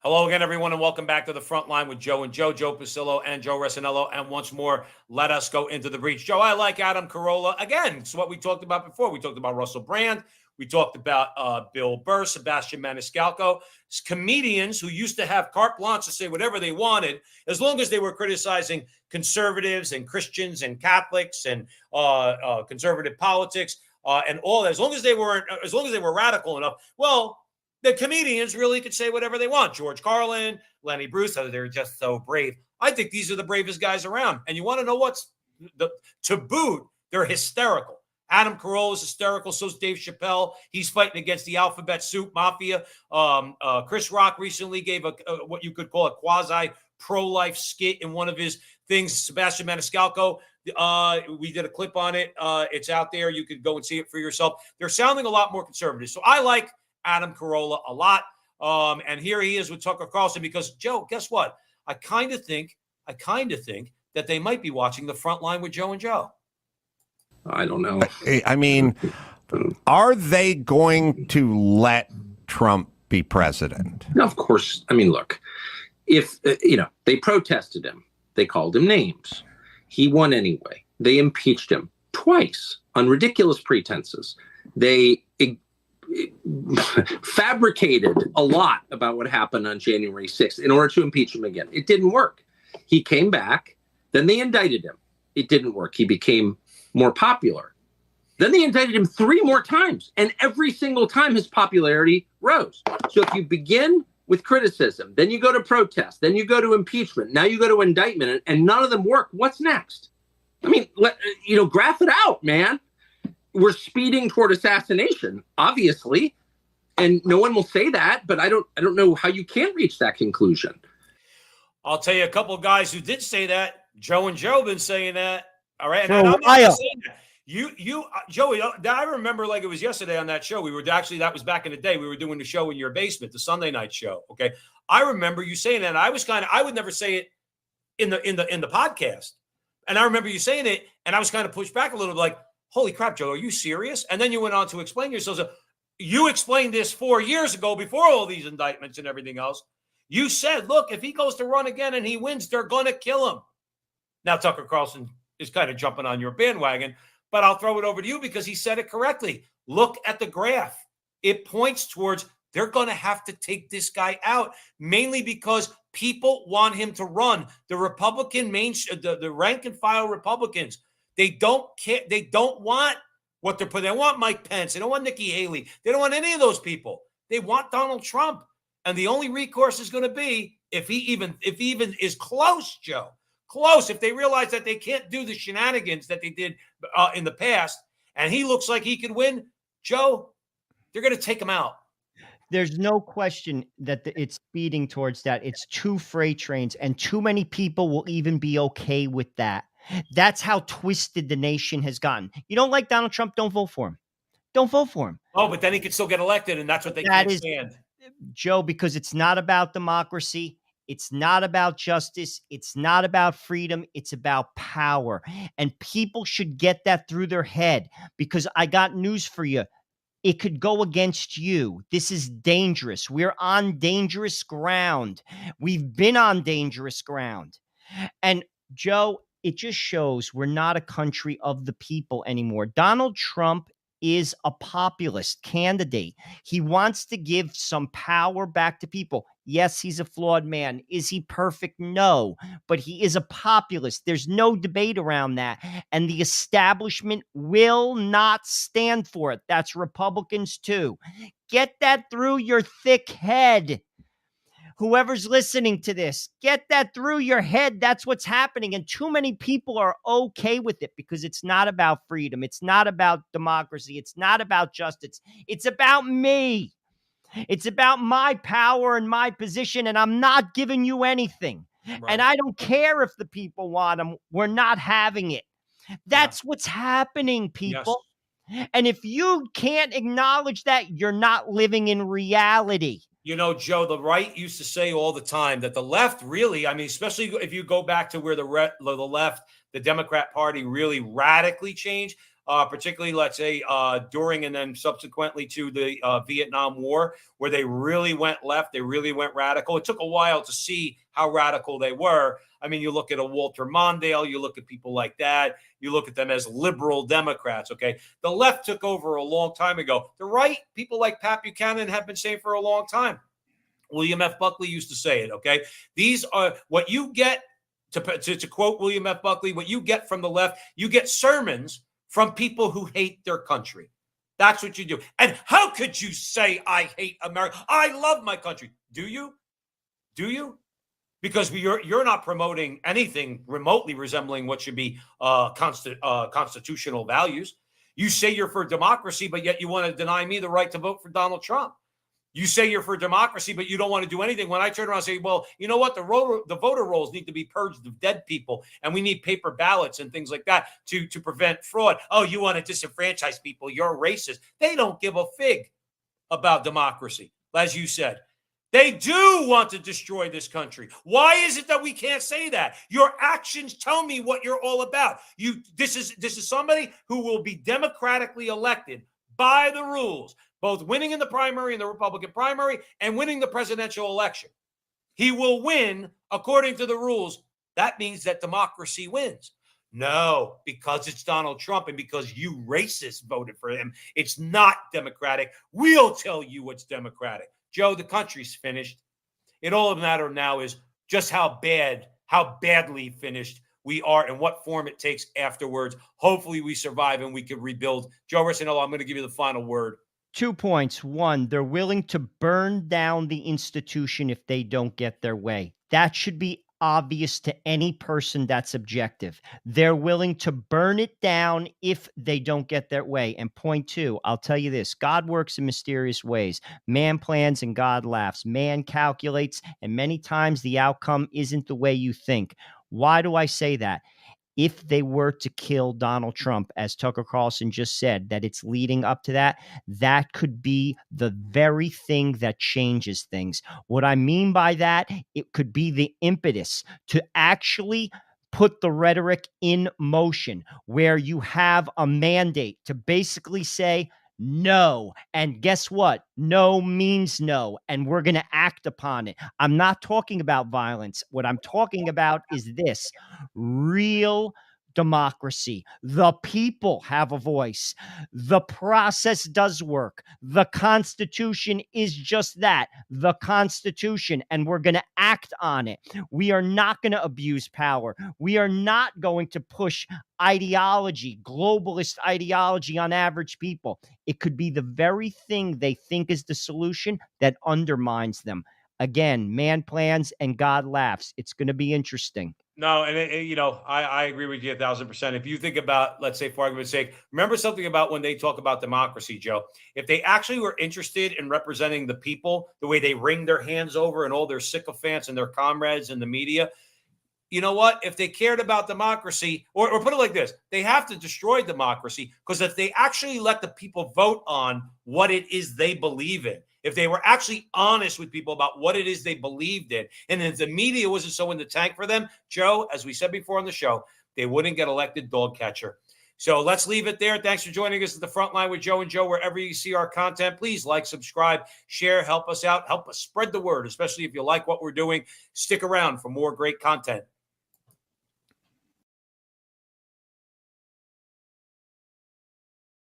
Hello again, everyone, and welcome back to the front line with Joe and Joe Pasillo and Joe Resinello. And once more, let us go into the breach. Joe, I like Adam Carolla. Again, it's what we talked about before. We talked about Russell Brand. We talked about Bill Burr, Sebastian Maniscalco, comedians who used to have carte blanche to say whatever they wanted, as long as they were criticizing conservatives and Christians and Catholics and conservative politics and all that. As long as they were radical enough, well, the comedians really could say whatever they want. George Carlin, Lenny Bruce, they're just so brave. I think these are the bravest guys around. And you want to know what's to boot? They're hysterical. Adam Carolla is hysterical. So is Dave Chappelle. He's fighting against the alphabet soup mafia. Chris Rock recently gave a what you could call a quasi pro-life skit in one of his things. Sebastian Maniscalco, we did a clip on it. It's out there. You could go and see it for yourself. They're sounding a lot more conservative. So I like Adam Carolla a lot. And here he is with Tucker Carlson because, Joe, guess what? I kind of think that they might be watching the front line with Joe and Joe. I don't know. I mean, are they going to let Trump be president? No, of course. I mean, look, if, they protested him, they called him names. He won anyway. They impeached him twice on ridiculous pretenses. They fabricated a lot about what happened on January 6th in order to impeach him again. It didn't work. He came back. Then they indicted him. It didn't work. He became more popular. Then they indicted him 3 more times. And every single time his popularity rose. So if you begin with criticism, then you go to protest, then you go to impeachment, now you go to indictment, and none of them work, what's next? I mean, graph it out, man. We're speeding toward assassination, obviously, and no one will say that. But I don't know how you can't reach that conclusion. I'll tell you a couple of guys who did say that. Joe and Joe been saying that. All right, and I'm not saying that. Joey, I remember like it was yesterday on that show. That was back in the day. We were doing the show in your basement, the Sunday night show. Okay, I remember you saying that. And I would never say it in the podcast. And I remember you saying it, and I was kind of pushed back a little bit, like, holy crap, Joe, are you serious? And then you went on to explain yourself. So you explained this 4 years ago before all these indictments and everything else. You said, look, if he goes to run again and he wins, they're going to kill him. Now, Tucker Carlson is kind of jumping on your bandwagon, but I'll throw it over to you because he said it correctly. Look at the graph. It points towards they're going to have to take this guy out, mainly because people want him to run. The Republican the rank and file Republicans, they don't care. They don't want what they're putting. They want Mike Pence. They don't want Nikki Haley. They don't want any of those people. They want Donald Trump. And the only recourse is going to be if he even is close, Joe. Close. If they realize that they can't do the shenanigans that they did in the past, and he looks like he could win, Joe, they're going to take him out. There's no question that it's speeding towards that. It's 2 freight trains, and too many people will even be okay with that. That's how twisted the nation has gotten. You don't like Donald Trump, don't vote for him. Don't vote for him. Oh, but then he could still get elected, and that's what they can't stand. Joe, because it's not about democracy. It's not about justice. It's not about freedom. It's about power. And people should get that through their head, because I got news for you. It could go against you. This is dangerous. We're on dangerous ground. We've been on dangerous ground. And Joe, it just shows we're not a country of the people anymore. Donald Trump is a populist candidate. He wants to give some power back to people. Yes, he's a flawed man. Is he perfect? No, but he is a populist. There's no debate around that. And the establishment will not stand for it. That's Republicans too. Get that through your thick head. Whoever's listening to this, get that through your head. That's what's happening. And too many people are okay with it because it's not about freedom. It's not about democracy. It's not about justice. It's about me. It's about my power and my position, and I'm not giving you anything. Right. And I don't care if the people want them. We're not having it. That's what's happening, people. Yes. And if you can't acknowledge that, you're not living in reality. You know, Joe, the right used to say all the time that the left really, I mean, especially if you go back to where the left, the Democrat Party really radically changed. particularly, let's say, during and then subsequently to the Vietnam War, where they really went left, they really went radical. It took a while to see how radical they were. I mean, you look at a Walter Mondale, you look at people like that, you look at them as liberal Democrats, okay? The left took over a long time ago. The right, people like Pat Buchanan have been saying for a long time. William F. Buckley used to say it, okay? These are what you get, to quote William F. Buckley, what you get from the left, you get sermons from people who hate their country. That's what you do. And how could you say, I hate America? I love my country. Do you? Do you? Because you're not promoting anything remotely resembling what should be constitutional values. You say you're for democracy, but yet you want to deny me the right to vote for Donald Trump. You say you're for democracy, but you don't want to do anything. When I turn around and say, well, you know what? The voter rolls need to be purged of dead people, and we need paper ballots and things like that to prevent fraud. Oh, you want to disenfranchise people. You're racist. They don't give a fig about democracy, as you said. They do want to destroy this country. Why is it that we can't say that? Your actions tell me what you're all about. This is somebody who will be democratically elected by the rules, both winning in the primary, in the Republican primary, and winning the presidential election. He will win according to the rules. That means that democracy wins. No, because it's Donald Trump and because you racists voted for him, it's not democratic. We'll tell you what's democratic. Joe, the country's finished. It all matter now is just how badly finished we are and what form it takes afterwards. Hopefully we survive and we can rebuild. Joe Rossinello, I'm going to give you the final word. 2 points. One, they're willing to burn down the institution if they don't get their way. That should be obvious to any person that's objective. They're willing to burn it down if they don't get their way. And point two, I'll tell you this, God works in mysterious ways. Man plans and God laughs. Man calculates, and many times the outcome isn't the way you think. Why do I say that? If they were to kill Donald Trump, as Tucker Carlson just said, that it's leading up to that, that could be the very thing that changes things. What I mean by that, it could be the impetus to actually put the rhetoric in motion where you have a mandate to basically say, no. And guess what? No means no. And we're going to act upon it. I'm not talking about violence. What I'm talking about is this: real democracy. The people have a voice. The process does work. The Constitution is just that, the Constitution, and we're going to act on it. We are not going to abuse power. We are not going to push ideology, globalist ideology on average people. It could be the very thing they think is the solution that undermines them. Again, man plans and God laughs. It's going to be interesting. No, and I agree with you 1,000%. If you think about, let's say, for argument's sake, remember something about when they talk about democracy, Joe. If they actually were interested in representing the people, the way they wring their hands over and all their sycophants and their comrades in the media, you know what? If they cared about democracy, or put it like this, they have to destroy democracy, because if they actually let the people vote on what it is they believe in, if they were actually honest with people about what it is they believed in, and if the media wasn't so in the tank for them, Joe, as we said before on the show, they wouldn't get elected dog catcher. So let's leave it there. Thanks for joining us at the front line with Joe and Joe. Wherever you see our content, please like, subscribe, share, help us out, help us spread the word, especially if you like what we're doing. Stick around for more great content.